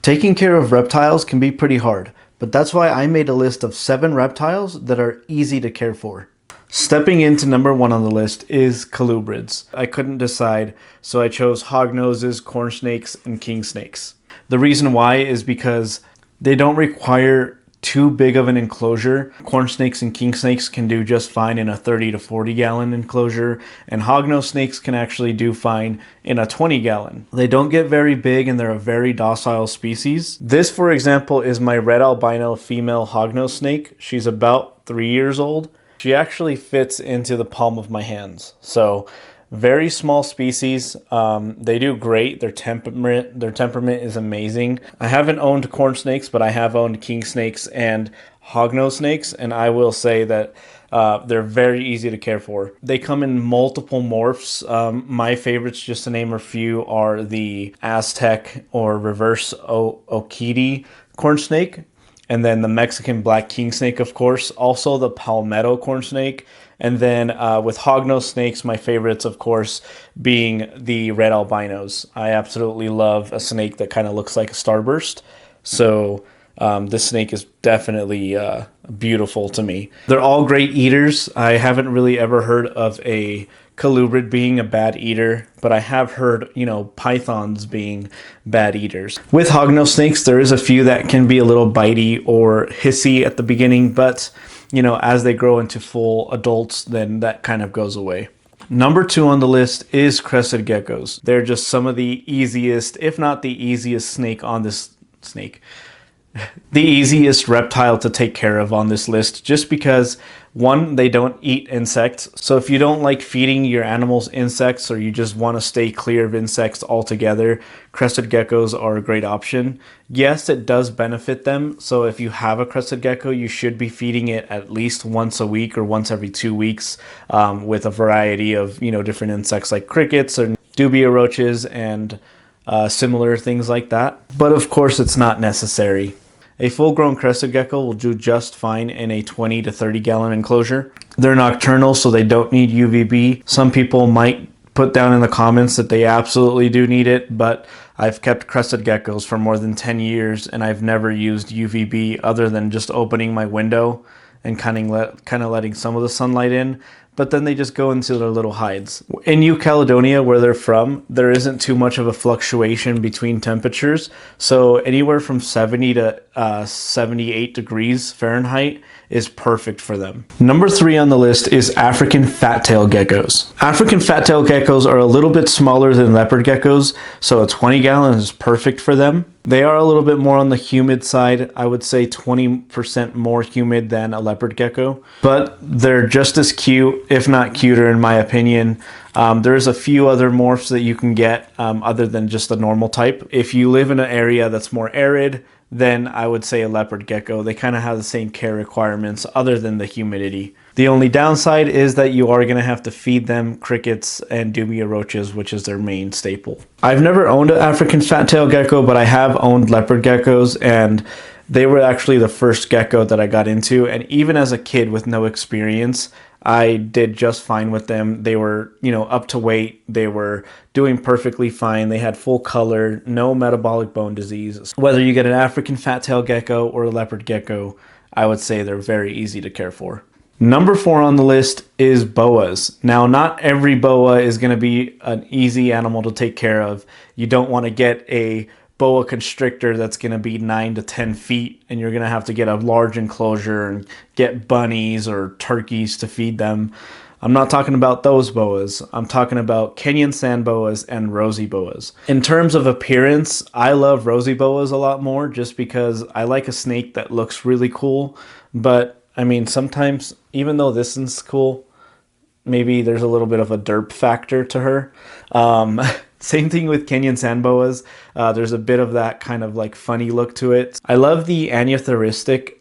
Taking care of reptiles can be pretty hard, but that's why I made a list of 7 reptiles that are easy to care for. Stepping into number 1 on the list is colubrids. I couldn't decide, so I chose hognoses, corn snakes, and king snakes. The reason why is because they don't require too big of an enclosure. Corn snakes and king snakes can do just fine in a 30 to 40 gallon enclosure, and hognose snakes can actually do fine in a 20 gallon. They don't get very big and they're a very docile species. This, for example, is my red albino female hognose snake. She's about 3 years old. She actually fits into the palm of my hands. So very small species. They do great. Their temperament is amazing. I haven't owned corn snakes, but I have owned king snakes and hognose snakes, and I will say that they're very easy to care for. They come in multiple morphs. My favorites, just to name a few, are the Aztec or reverse Okiti corn snake, and then the Mexican black king snake, of course, also the palmetto corn snake. And then with hognose snakes, my favorites, of course, being the red albinos. I absolutely love a snake that kind of looks like a starburst. So this snake is definitely beautiful to me. They're all great eaters. I haven't really ever heard of a colubrid being a bad eater, but I have heard, pythons being bad eaters. With hognose snakes, there is a few that can be a little bitey or hissy at the beginning, but as they grow into full adults, then that kind of goes away. Number 2 on the list is crested geckos. They're just some of the easiest, if not the easiest the easiest reptile to take care of on this list, just because, one, they don't eat insects. So if you don't like feeding your animals insects, or you just want to stay clear of insects altogether, crested geckos are a great option. Yes, it does benefit them. So if you have a crested gecko, you should be feeding it at least once a week or once every 2 weeks, with a variety of different insects like crickets or dubia roaches and similar things like that. But of course, it's not necessary. A full-grown crested gecko will do just fine in a 20 to 30 gallon enclosure. They're nocturnal, so they don't need UVB. Some people might put down in the comments that they absolutely do need it, but I've kept crested geckos for more than 10 years, and I've never used UVB other than just opening my window and kind of letting some of the sunlight in. But then they just go into their little hides. In New Caledonia, where they're from, there isn't too much of a fluctuation between temperatures. So anywhere from 70 to 78 degrees Fahrenheit is perfect for them. Number 3 on the list is African fat-tailed geckos. African fat-tailed geckos are a little bit smaller than leopard geckos, so a 20 gallon is perfect for them. They are a little bit more on the humid side. I would say 20% more humid than a leopard gecko, but they're just as cute, if not cuter, in my opinion. There's a few other morphs that you can get other than just the normal type. If you live in an area that's more arid, then I would say a leopard gecko. They kind of have the same care requirements other than the humidity. The only downside is that you are going to have to feed them crickets and dubia roaches, which is their main staple. I've never owned an African fat-tailed gecko, but I have owned leopard geckos, and they were actually the first gecko that I got into. And even as a kid with no experience, I did just fine with them. They were, up to weight. They were doing perfectly fine. They had full color, no metabolic bone disease. Whether you get an African fat-tailed gecko or a leopard gecko, I would say they're very easy to care for. Number 4 on the list is boas. Now, not every boa is going to be an easy animal to take care of. You don't want to get a boa constrictor that's going to be 9 to 10 feet, and you're going to have to get a large enclosure and get bunnies or turkeys to feed them. I'm not talking about those boas. I'm talking about Kenyan sand boas and Rosy boas. In terms of appearance, I love Rosy boas a lot more, just because I like a snake that looks really cool. But sometimes, even though this is cool, maybe there's a little bit of a derp factor to her. Same thing with Kenyan sand boas. There's a bit of that kind of like funny look to it. I love the aneuphoristic,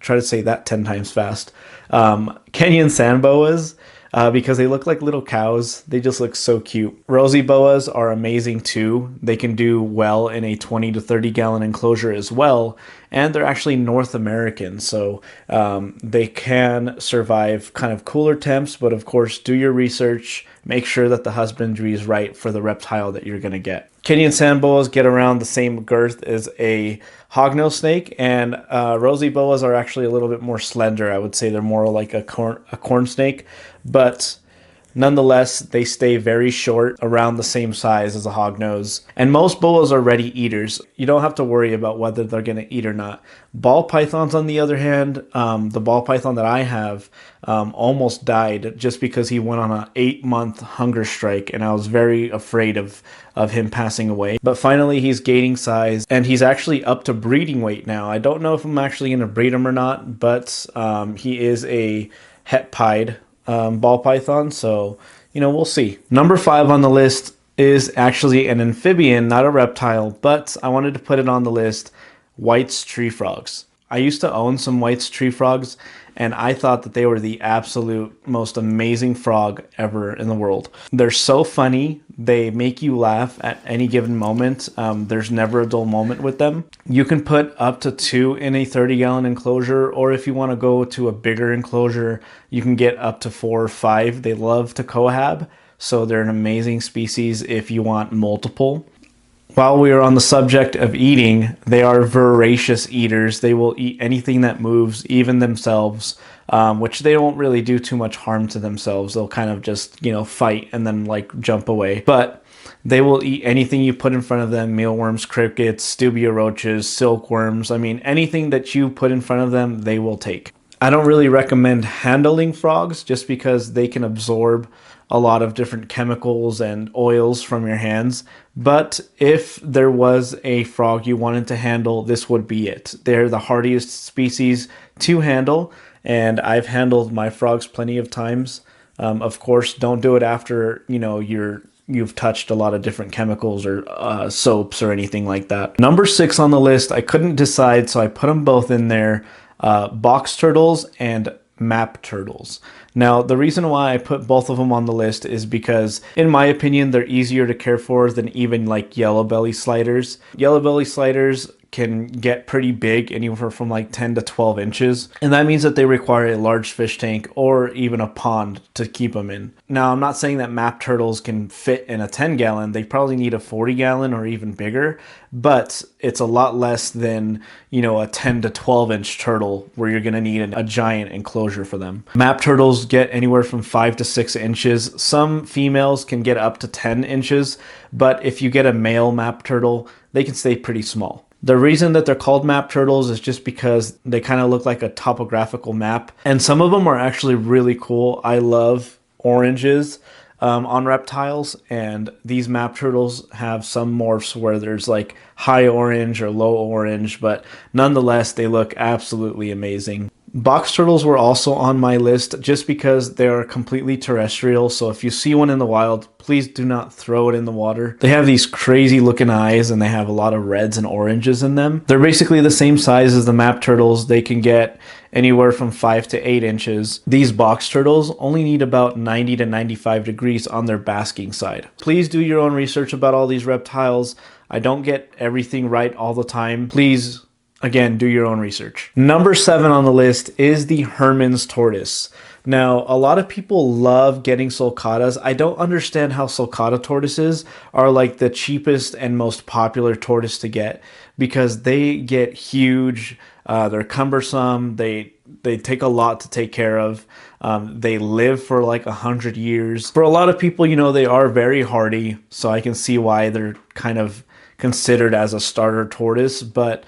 try to say that 10 times fast. Kenyan sand boas, because they look like little cows. They just look so cute. Rosy boas are amazing too. They can do well in a 20 to 30 gallon enclosure as well. And they're actually North American, so they can survive kind of cooler temps, but of course do your research. Make sure that the husbandry is right for the reptile that you're going to get. Kenyan sand boas get around the same girth as a hognose snake, and rosy boas are actually a little bit more slender. I would say they're more like a corn snake, but nonetheless, they stay very short, around the same size as a hognose. And most boas are ready eaters. You don't have to worry about whether they're going to eat or not. Ball pythons, on the other hand, the ball python that I have almost died just because he went on an 8-month hunger strike, and I was very afraid of him passing away. But finally, he's gaining size, and he's actually up to breeding weight now. I don't know if I'm actually going to breed him or not, but he is a het pied ball python, so we'll see. Number 5 on the list is actually an amphibian, not a reptile, but I wanted to put it on the list: White's tree frogs. I used to own some White's tree frogs, and I thought that they were the absolute most amazing frog ever in the world. They're so funny. They make you laugh at any given moment. There's never a dull moment with them. You can put up to 2 in a 30-gallon enclosure, or if you want to go to a bigger enclosure, you can get up to 4 or 5. They love to cohab, so they're an amazing species if you want multiple. While we are on the subject of eating, they are voracious eaters. They will eat anything that moves, even themselves, which they don't really do too much harm to themselves. They'll kind of just, fight and then jump away. But they will eat anything you put in front of them: mealworms, crickets, stubia roaches, silkworms. I mean, anything that you put in front of them, they will take. I don't really recommend handling frogs just because they can absorb a lot of different chemicals and oils from your hands. But if there was a frog you wanted to handle, this would be it. They're the hardiest species to handle, and I've handled my frogs plenty of times. Of course, don't do it after you've touched a lot of different chemicals or soaps or anything like that. Number 6 on the list, I couldn't decide, so I put them both in there: box turtles and map turtles. Now, the reason why I put both of them on the list is because, in my opinion, they're easier to care for than even yellow belly sliders. Yellow belly sliders can get pretty big, anywhere from 10 to 12 inches. And that means that they require a large fish tank or even a pond to keep them in. Now, I'm not saying that map turtles can fit in a 10-gallon. They probably need a 40-gallon or even bigger, but it's a lot less than, a 10 to 12 inch turtle where you're going to need a giant enclosure for them. Map turtles get anywhere from 5 to 6 inches. Some females can get up to 10 inches, but if you get a male map turtle, they can stay pretty small. The reason that they're called map turtles is just because they kind of look like a topographical map, and some of them are actually really cool. I love oranges on reptiles, and these map turtles have some morphs where there's high orange or low orange, but nonetheless they look absolutely amazing. Box turtles were also on my list just because they are completely terrestrial, so if you see one in the wild, please do not throw it in the water. They have these crazy looking eyes, and they have a lot of reds and oranges in them. They're basically the same size as the map turtles. They can get anywhere from 5 to 8 inches. These box turtles only need about 90 to 95 degrees on their basking side. Please do your own research about all these reptiles. I don't get everything right all the time. Please, again, do your own research. Number 7 on the list is the Hermann's tortoise. Now, a lot of people love getting sulcatas. I don't understand how sulcata tortoises are the cheapest and most popular tortoise to get, because they get huge, they're cumbersome, they take a lot to take care of. They live for 100 years. For a lot of people, they are very hardy, so I can see why they're kind of considered as a starter tortoise, but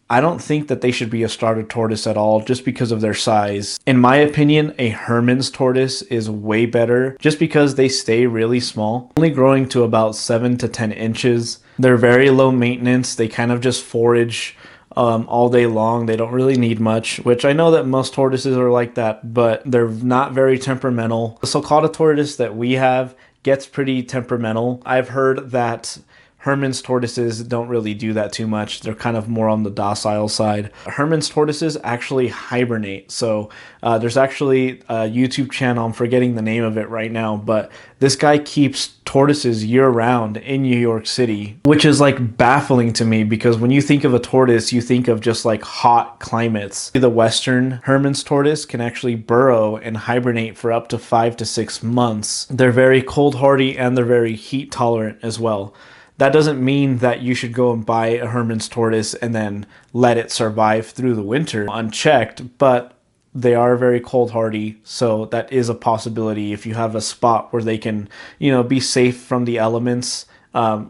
I don't think that they should be a starter tortoise at all just because of their size. In my opinion, a Hermann's tortoise is way better just because they stay really small, only growing to about 7 to 10 inches. They're very low maintenance. They kind of just forage all day long. They don't really need much, which I know that most tortoises are like that, but they're not very temperamental. The sulcata tortoise that we have gets pretty temperamental. I've heard that Hermann's tortoises don't really do that too much. They're kind of more on the docile side. Hermann's tortoises actually hibernate. So there's actually a YouTube channel, I'm forgetting the name of it right now, but this guy keeps tortoises year-round in New York City, which is baffling to me, because when you think of a tortoise, you think of just hot climates. The Western Hermann's tortoise can actually burrow and hibernate for up to 5 to 6 months. They're very cold hardy, and they're very heat tolerant as well. That doesn't mean that you should go and buy a Hermann's tortoise and then let it survive through the winter unchecked, but they are very cold hardy, so that is a possibility if you have a spot where they can, be safe from the elements,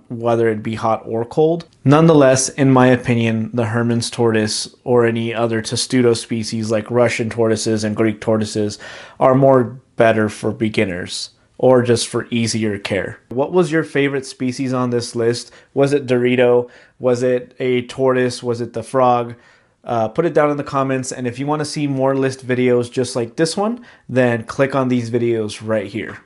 whether it be hot or cold. Nonetheless, in my opinion, the Hermann's tortoise or any other testudo species like Russian tortoises and Greek tortoises are more better for beginners or just for easier care. What was your favorite species on this list? Was it Dorito? Was it a tortoise? Was it the frog? Put it down in the comments, and if you want to see more list videos just like this one, then click on these videos right here.